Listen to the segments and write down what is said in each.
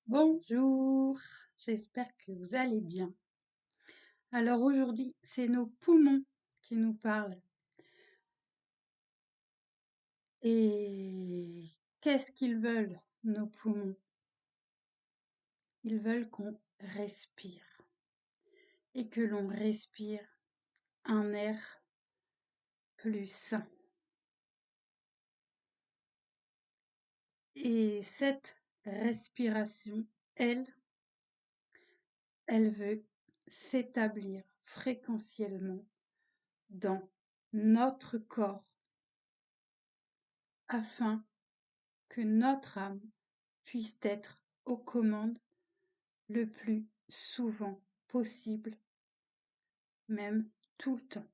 Bonjour, j'espère que vous allez bien. Alors aujourd'hui, c'est nos poumons qui nous parlent. Et qu'est-ce qu'ils veulent, nos poumons? Ils veulent qu'on respire et que l'on respire un air plus sain. Et cette respiration, elle veut s'établir fréquentiellement dans notre corps afin que notre âme puisse être aux commandes le plus souvent possible, même tout le temps.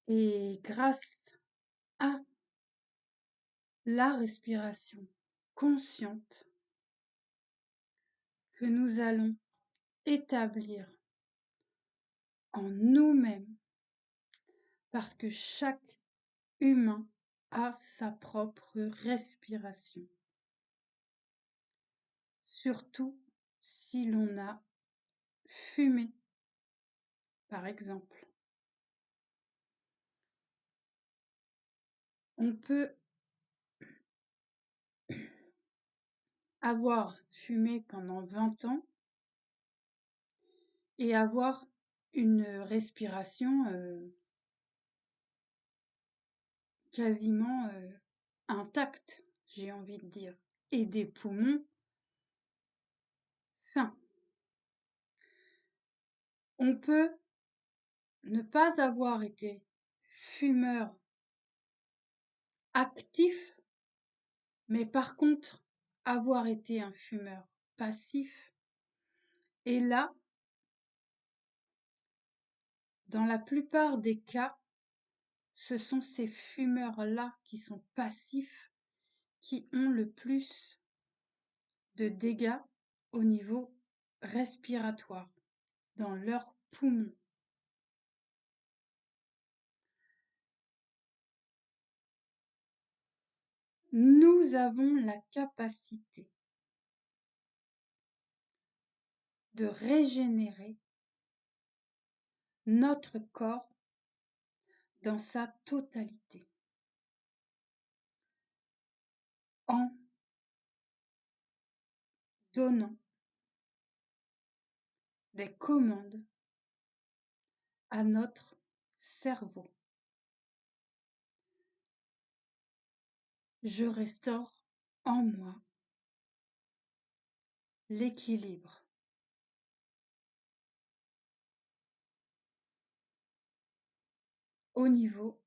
Et grâce à la respiration consciente que nous allons établir en nous-mêmes, parce que chaque humain a sa propre respiration, surtout si l'on a fumé, par exemple. On peut avoir fumé pendant 20 ans et avoir une respiration quasiment intacte, j'ai envie de dire, et des poumons sains. On peut ne pas avoir été fumeur actif, mais par contre avoir été un fumeur passif. Et là, dans la plupart des cas, ce sont ces fumeurs-là qui sont passifs qui ont le plus de dégâts au niveau respiratoire dans leurs poumons. Nous avons la capacité de régénérer notre corps dans sa totalité en donnant des commandes à notre cerveau. Je restaure en moi l'équilibre. Au niveau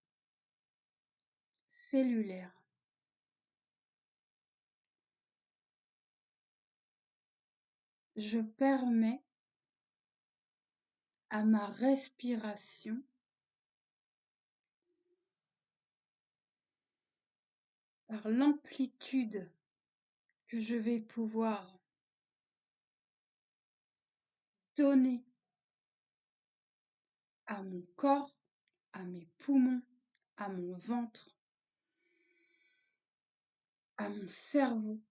cellulaire. Je permets à ma respiration par l'amplitude que je vais pouvoir donner à mon corps, à mes poumons, à mon ventre, à mon cerveau,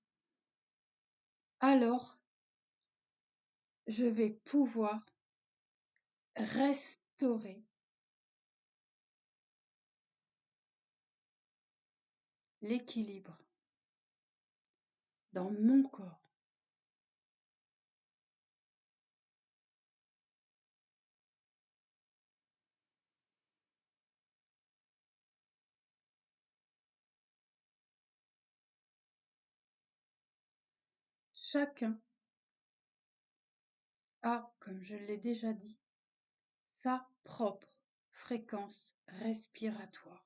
alors je vais pouvoir restaurer l'équilibre dans mon corps. Chacun a, comme je l'ai déjà dit, sa propre fréquence respiratoire.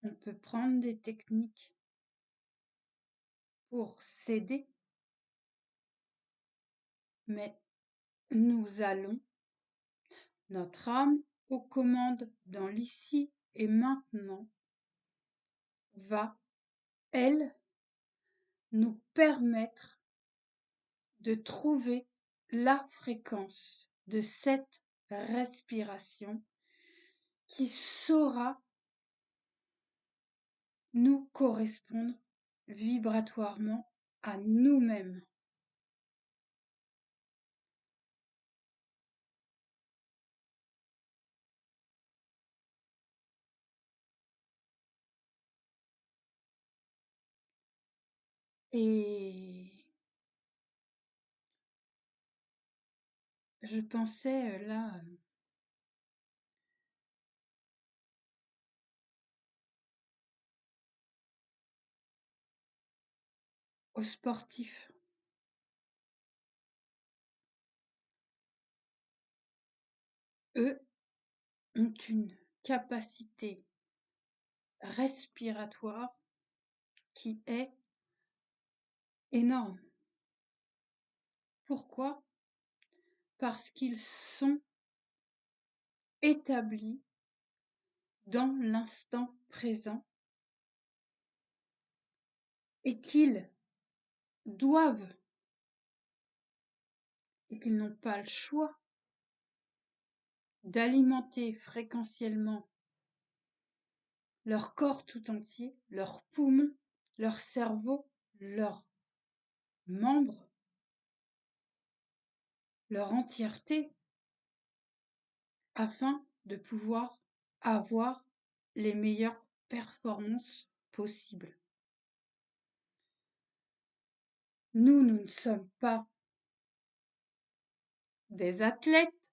On peut prendre des techniques pour s'aider, mais nous allons, notre âme aux commandes dans l'ici et maintenant, va, elle, nous permettre de trouver la fréquence de cette respiration qui saura nous correspondre vibratoirement à nous-mêmes. Et je pensais là aux sportifs. Eux ont une capacité respiratoire qui est énorme. Pourquoi? Parce qu'ils sont établis dans l'instant présent et qu'ils doivent et qu'ils n'ont pas le choix d'alimenter fréquentiellement leur corps tout entier, leurs poumons, leur cerveau, leurs membres, leur entièreté, afin de pouvoir avoir les meilleures performances possibles. Nous ne sommes pas des athlètes,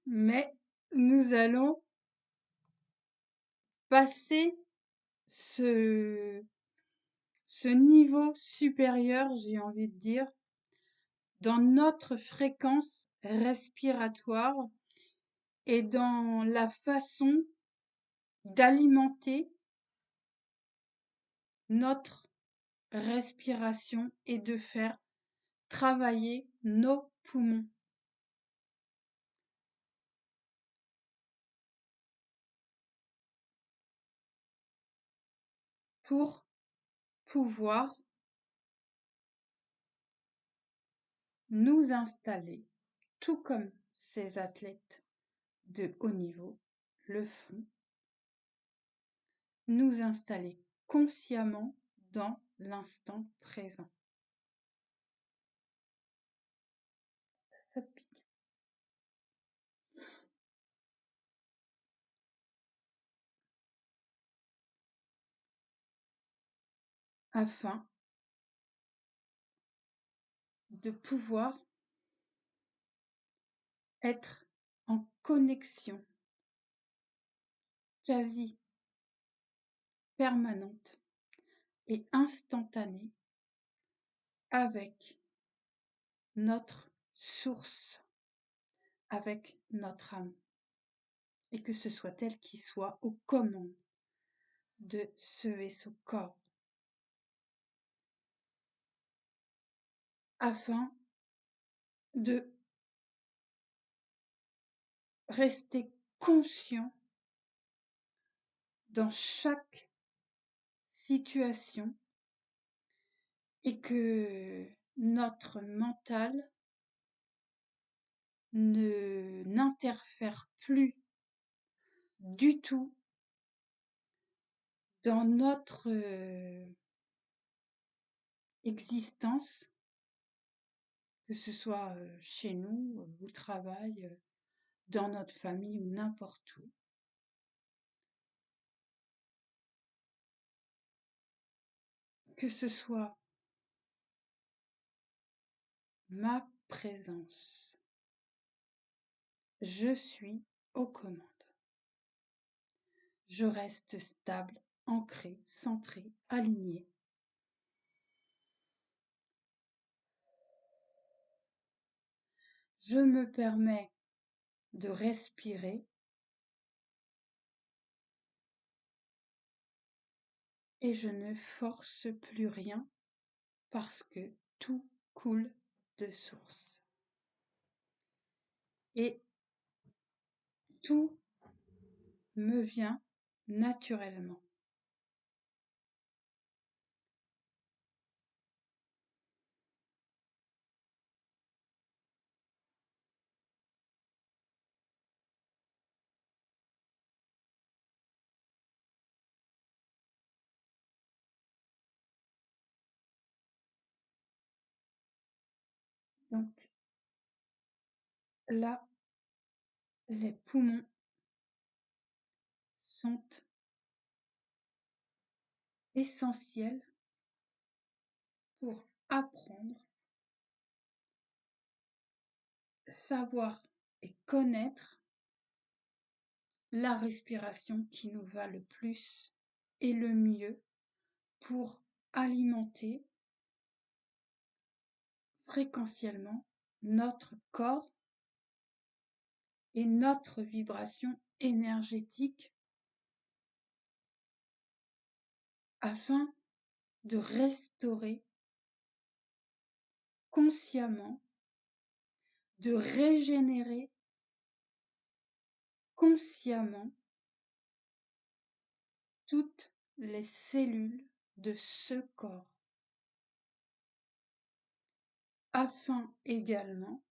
mais nous allons passer ce niveau supérieur, j'ai envie de dire, dans notre fréquence respiratoire et dans la façon d'alimenter notre respiration et de faire travailler nos poumons. Pour pouvoir nous installer, tout comme ces athlètes de haut niveau le font, nous installer consciemment dans l'instant présent. Ça pique. Afin de pouvoir être en connexion quasi permanente et instantanée avec notre source, avec notre âme, et que ce soit elle qui soit aux commandes de ce vaisseau corps, afin de rester conscient dans chaque situation et que notre mental ne n'interfère plus du tout dans notre existence, que ce soit chez nous, au travail, dans notre famille ou n'importe où. Que ce soit ma présence. Je suis aux commandes. Je reste stable, ancré, centré, aligné. Je me permets de respirer et je ne force plus rien parce que tout coule de source. Et tout me vient naturellement. Donc là, les poumons sont essentiels pour apprendre, savoir et connaître la respiration qui nous va le plus et le mieux pour alimenter fréquentiellement notre corps et notre vibration énergétique afin de restaurer consciemment, de régénérer consciemment toutes les cellules de ce corps, afin également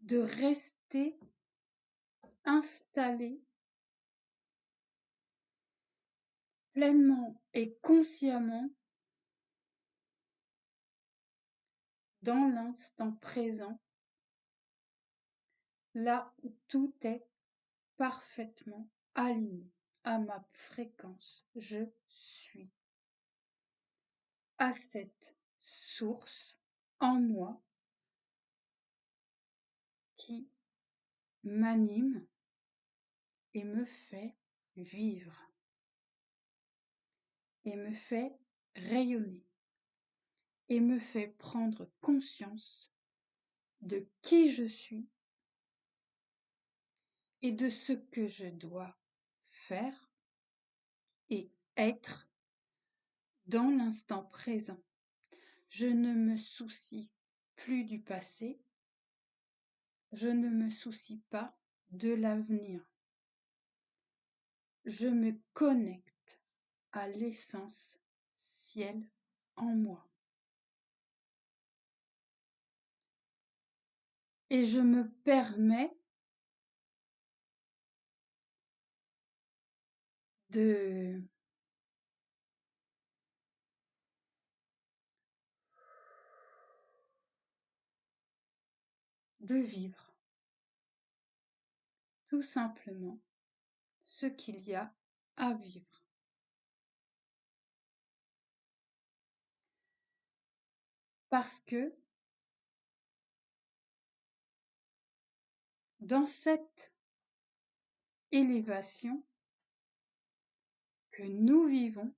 de rester installé pleinement et consciemment dans l'instant présent, là où tout est parfaitement aligné à ma fréquence. Je suis à cette source en moi qui m'anime et me fait vivre et me fait rayonner et me fait prendre conscience de qui je suis et de ce que je dois faire et être dans l'instant présent. Je ne me soucie plus du passé, je ne me soucie pas de l'avenir. Je me connecte à l'essence ciel en moi. Et je me permets de vivre tout simplement ce qu'il y a à vivre. Parce que dans cette élévation que nous vivons,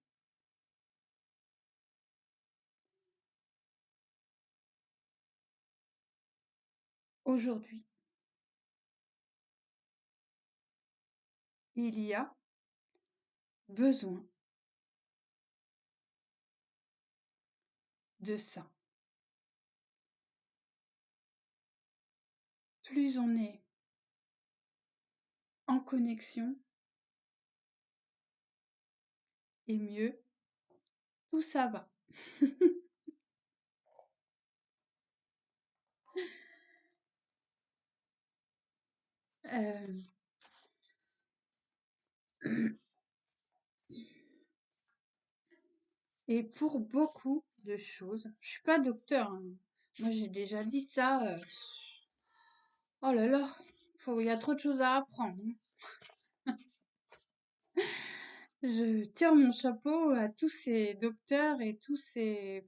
aujourd'hui, il y a besoin de ça. Plus on est en connexion, et mieux tout ça va. Euh, Et pour beaucoup de choses, je suis pas docteur, hein. Moi j'ai déjà dit ça. Oh là là, il y a trop de choses à apprendre, hein. Je tire mon chapeau à tous ces docteurs et tous ces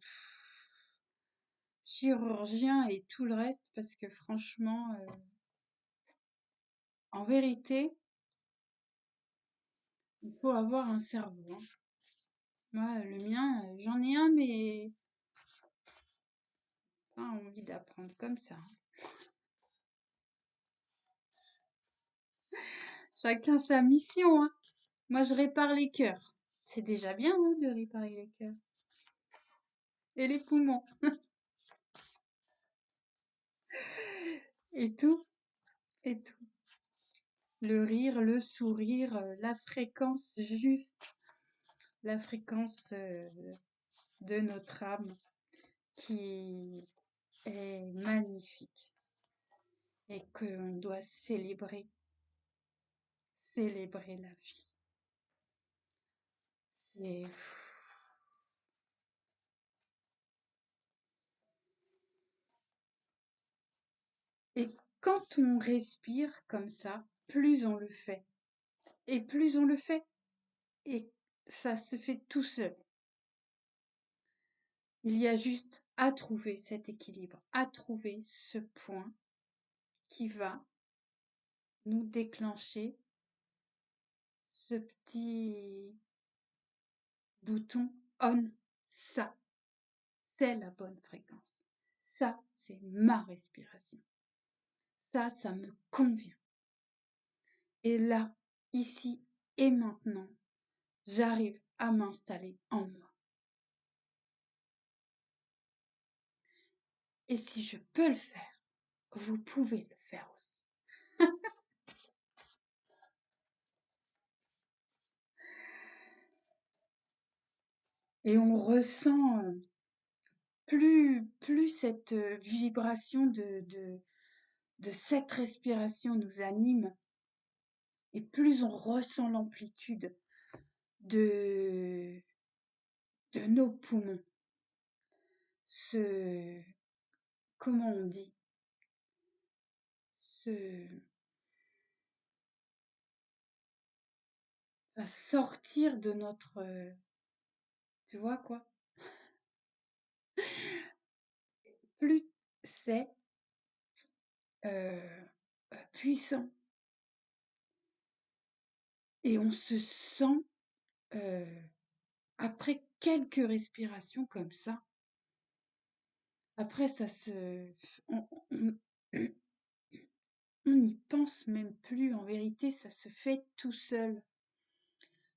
chirurgiens et tout le reste parce que franchement, en vérité, il faut avoir un cerveau, hein. Moi, le mien, j'en ai un, mais pas envie d'apprendre comme ça. Chacun sa mission, hein. Moi, je répare les cœurs. C'est déjà bien, hein, de réparer les cœurs. Et les poumons. Et tout. Et tout. Le rire, le sourire, la fréquence juste. La fréquence de notre âme qui est magnifique et qu'on doit célébrer. Célébrer la vie. C'est... quand on respire comme ça, plus on le fait. Et plus on le fait, et ça se fait tout seul. Il y a juste à trouver cet équilibre, à trouver ce point qui va nous déclencher ce petit bouton on. Ça, c'est la bonne fréquence. Ça, c'est ma respiration. Ça me convient. Et là, ici et maintenant, j'arrive à m'installer en moi. Et si je peux le faire, vous pouvez le faire aussi. Et on ressent plus cette vibration de cette respiration nous anime, et plus on ressent l'amplitude de nos poumons. Comment on dit, va sortir de notre, tu vois quoi? Plus c'est puissant, et on se sent, après quelques respirations comme ça, après ça se on on n'y pense même plus, en vérité, ça se fait tout seul.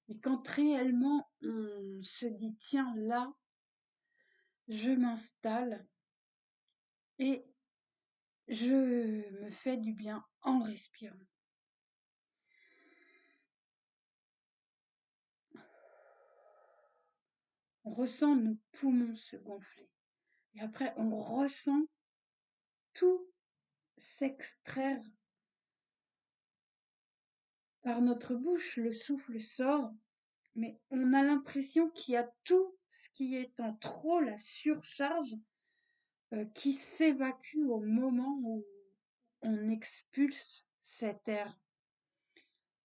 Et quand réellement on se dit: «Tiens, là, je m'installe et je me fais du bien en respirant». On ressent nos poumons se gonfler, et après on ressent tout s'extraire par notre bouche, le souffle sort, mais on a l'impression qu'il y a tout ce qui est en trop, la surcharge, qui s'évacue au moment où on expulse cet air.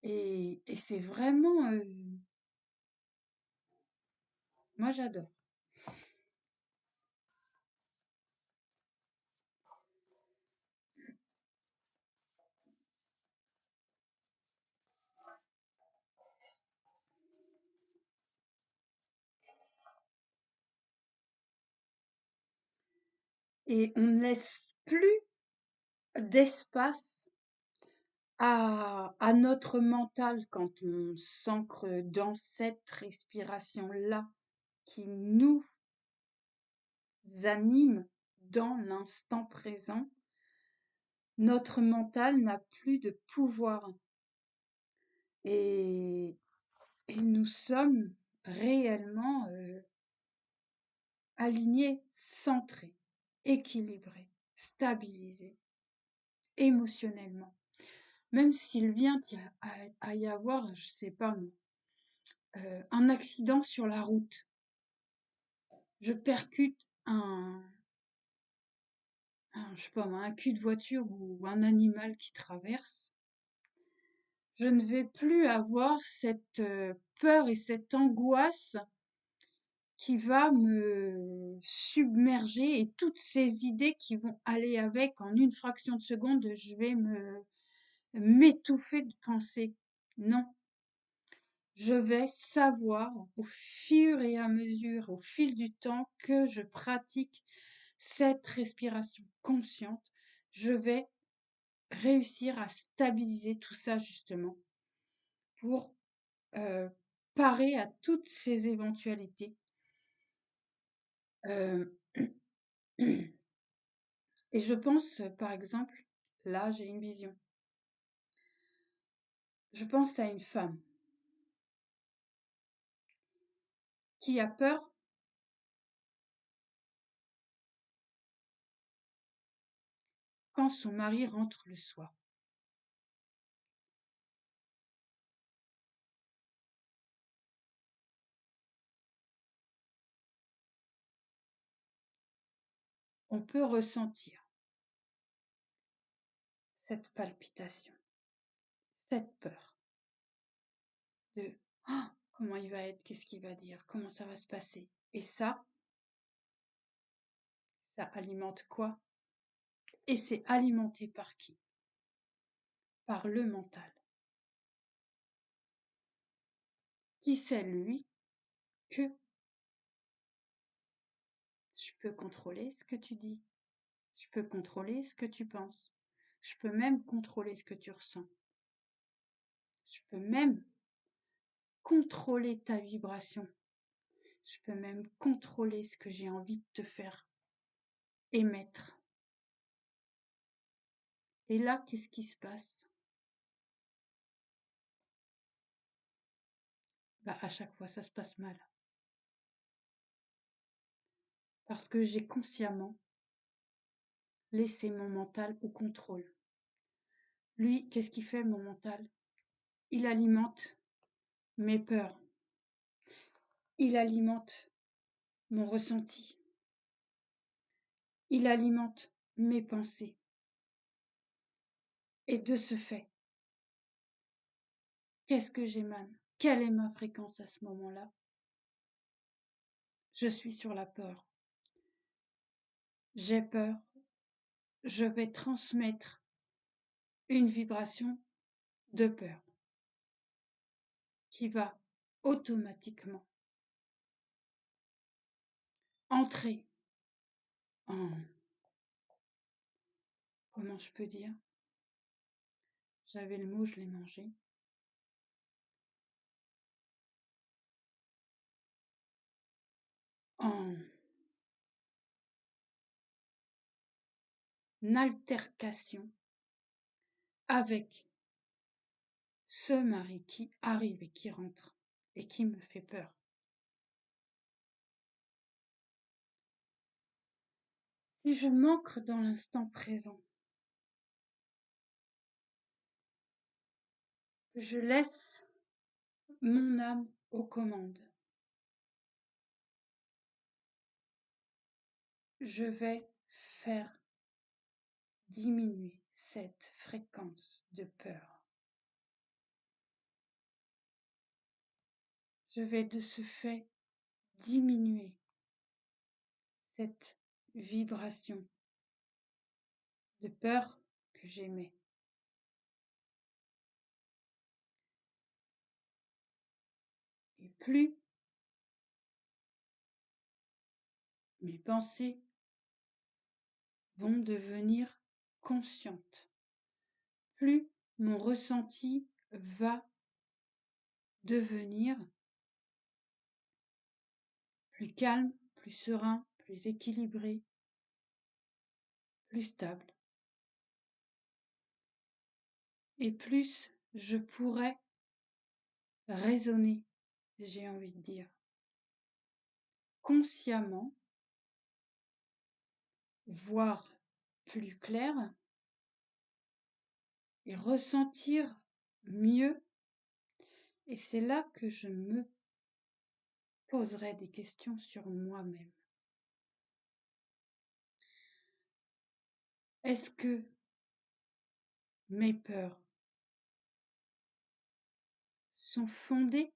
Et c'est vraiment, moi j'adore. Et on ne laisse plus d'espace à notre mental quand on s'ancre dans cette respiration-là qui nous anime dans l'instant présent. Notre mental n'a plus de pouvoir, et nous sommes réellement alignés, centrés, équilibrés, stabilisés émotionnellement. Même s'il vient à y avoir, je sais pas moi, un accident sur la route, je percute je sais pas moi, un cul de voiture ou un animal qui traverse, je ne vais plus avoir cette peur et cette angoisse qui va me submerger, et toutes ces idées qui vont aller avec. En une fraction de seconde, je vais m'étouffer de pensées. Non, je vais savoir au fur et à mesure, au fil du temps que je pratique cette respiration consciente, je vais réussir à stabiliser tout ça justement pour parer à toutes ces éventualités. Et je pense, par exemple, là j'ai une vision. Je pense à une femme qui a peur quand son mari rentre le soir. On peut ressentir cette palpitation, cette peur de «Ah, comment il va être? Qu'est-ce qu'il va dire? Comment ça va se passer?» Et ça alimente quoi? Et c'est alimenté par qui? Par le mental. Qui sait, lui, que je peux contrôler ce que tu dis, je peux contrôler ce que tu penses, je peux même contrôler ce que tu ressens, je peux même contrôler ta vibration, je peux même contrôler ce que j'ai envie de te faire émettre. Et là, qu'est-ce qui se passe? Bah, à chaque fois, ça se passe mal. Parce que j'ai consciemment laissé mon mental au contrôle. Lui, qu'est-ce qu'il fait, mon mental? Il alimente mes peurs. Il alimente mon ressenti. Il alimente mes pensées. Et de ce fait, qu'est-ce que j'émane? Quelle est ma fréquence à ce moment-là? Je suis sur la peur. J'ai peur. Je vais transmettre une vibration de peur qui va automatiquement entrer en, comment je peux dire? J'avais le mot, je l'ai mangé. En altercation avec ce mari qui arrive et qui rentre et qui me fait peur. Si je m'ancre dans l'instant présent, que je laisse mon âme aux commandes, je vais faire diminuer cette fréquence de peur. Je vais de ce fait diminuer cette vibration de peur que j'émets. Et plus mes pensées vont devenir conscientes, plus mon ressenti va devenir plus calme, plus serein, plus équilibré, plus stable. Et plus je pourrai raisonner, j'ai envie de dire, consciemment, voir plus clair et ressentir mieux. Et c'est là que je me poserai des questions sur moi-même. Est-ce que mes peurs sont fondées?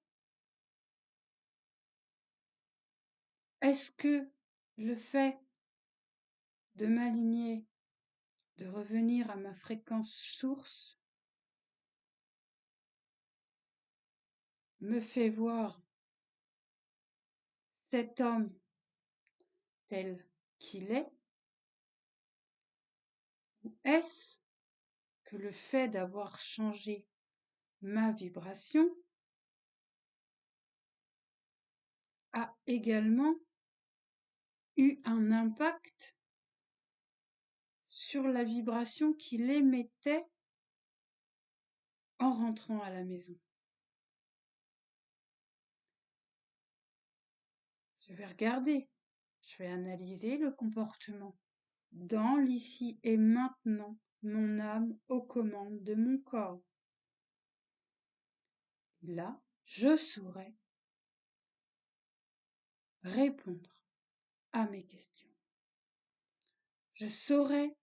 Est-ce que le fait de m'aligner, de revenir à ma fréquence source, me fait voir cet homme tel qu'il est? Ou est-ce que le fait d'avoir changé ma vibration a également eu un impact sur la vibration qu'il émettait en rentrant à la maison? Je vais regarder, je vais analyser le comportement dans l'ici et maintenant, mon âme aux commandes de mon corps. Là, je saurai répondre à mes questions. Je saurai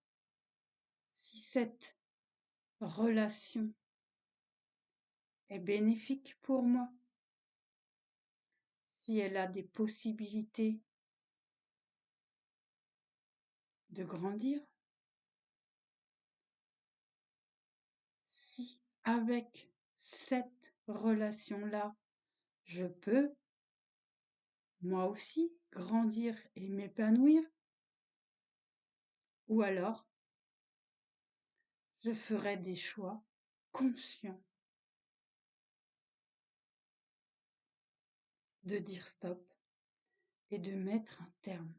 si cette relation est bénéfique pour moi, si elle a des possibilités de grandir, si avec cette relation-là, je peux, moi aussi, grandir et m'épanouir, ou alors je ferai des choix conscients de dire stop et de mettre un terme.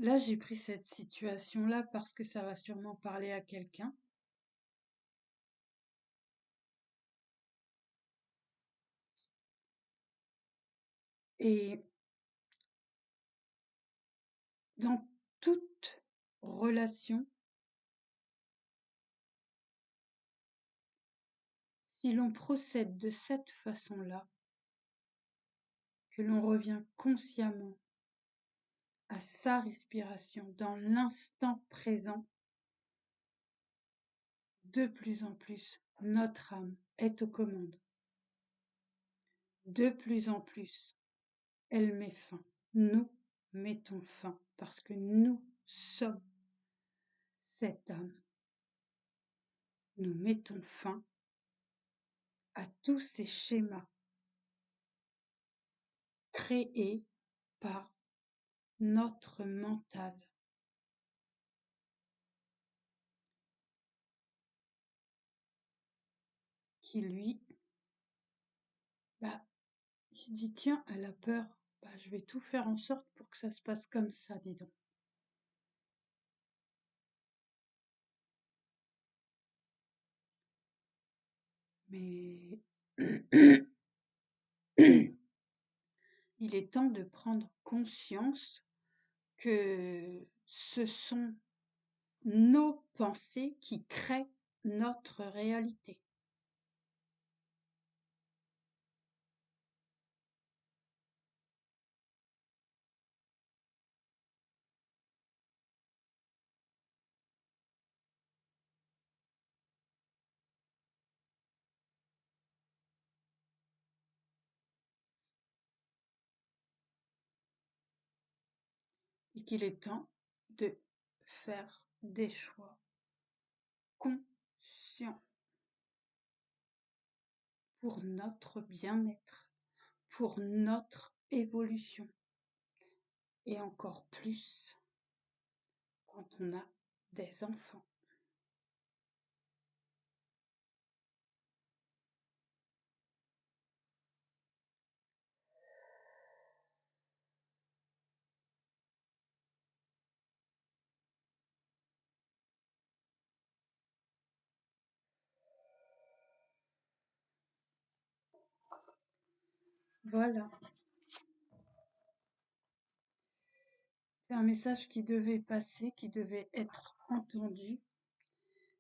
Là, j'ai pris cette situation-là parce que ça va sûrement parler à quelqu'un. Et dans toute relation, si l'on procède de cette façon-là, que l'on revient consciemment à sa respiration dans l'instant présent, de plus en plus, notre âme est aux commandes. De plus en plus, elle met fin. Nous mettons fin parce que nous sommes cette âme. Nous mettons fin à tous ces schémas créés par notre mental qui, lui, il se dit tiens, elle a peur, je vais tout faire en sorte pour que ça se passe comme ça, dis donc. Mais il est temps de prendre conscience que ce sont nos pensées qui créent notre réalité. Et qu'il est temps de faire des choix conscients pour notre bien-être, pour notre évolution. Et encore plus quand on a des enfants. Voilà. C'est un message qui devait passer, qui devait être entendu.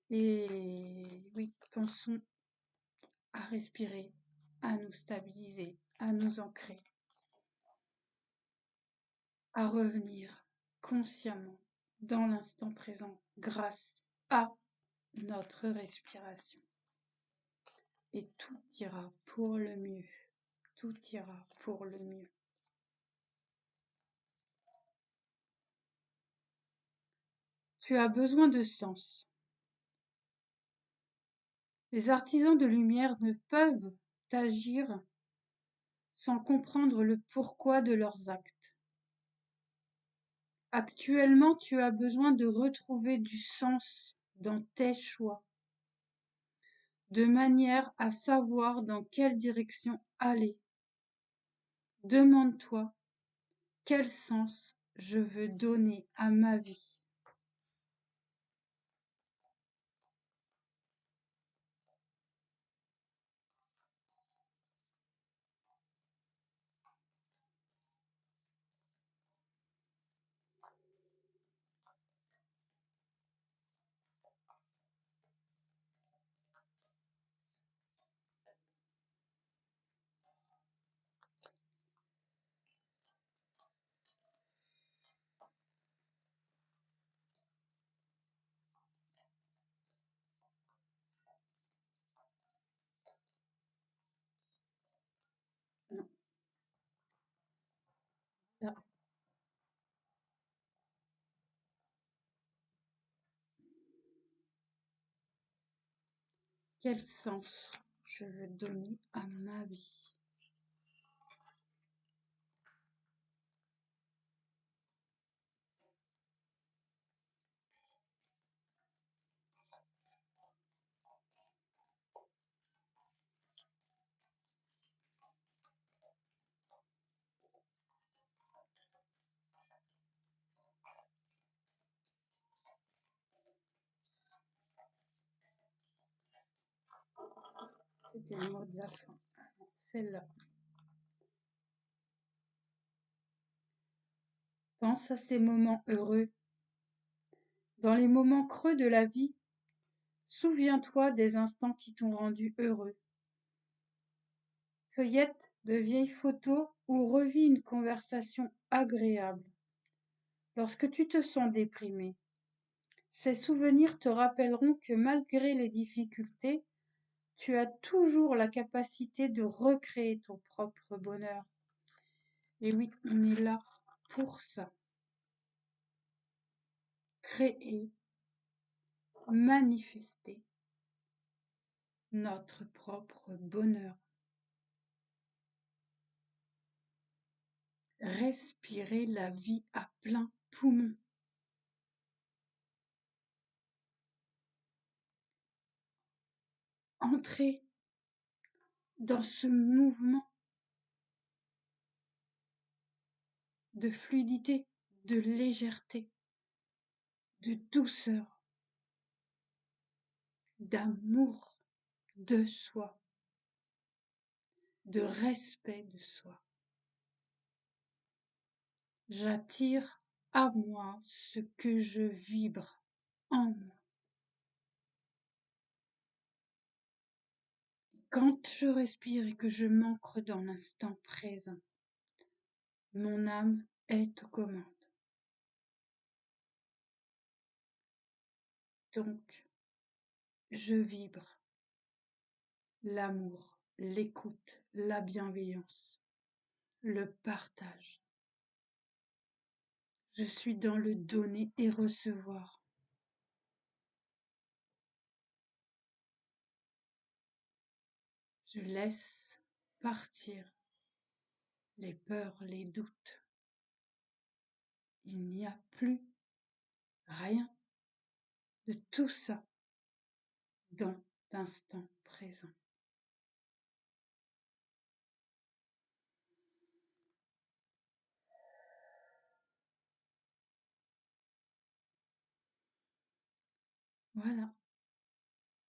Et oui, pensons à respirer, à nous stabiliser, à nous ancrer, à revenir consciemment dans l'instant présent grâce à notre respiration. Et tout ira pour le mieux. Tout ira pour le mieux. Tu as besoin de sens. Les artisans de lumière ne peuvent agir sans comprendre le pourquoi de leurs actes. Actuellement, tu as besoin de retrouver du sens dans tes choix, de manière à savoir dans quelle direction aller. Demande-toi, quel sens je veux donner à ma vie? Quel sens je veux donner à ma vie? C'était le mot de la fin. Celle-là. Pense à ces moments heureux. Dans les moments creux de la vie, souviens-toi des instants qui t'ont rendu heureux. Feuillette de vieilles photos ou revis une conversation agréable. Lorsque tu te sens déprimé, ces souvenirs te rappelleront que malgré les difficultés, tu as toujours la capacité de recréer ton propre bonheur. Et oui, on est là pour ça. Créer, manifester notre propre bonheur. Respirer la vie à plein poumon. Entrer dans ce mouvement de fluidité, de légèreté, de douceur, d'amour de soi, de respect de soi. J'attire à moi ce que je vibre en moi. Quand je respire et que je m'ancre dans l'instant présent, mon âme est aux commandes. Donc, je vibre l'amour, l'écoute, la bienveillance, le partage. Je suis dans le donner et recevoir. Je laisse partir les peurs, les doutes. Il n'y a plus rien de tout ça dans l'instant présent. Voilà,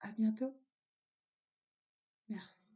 à bientôt. Merci.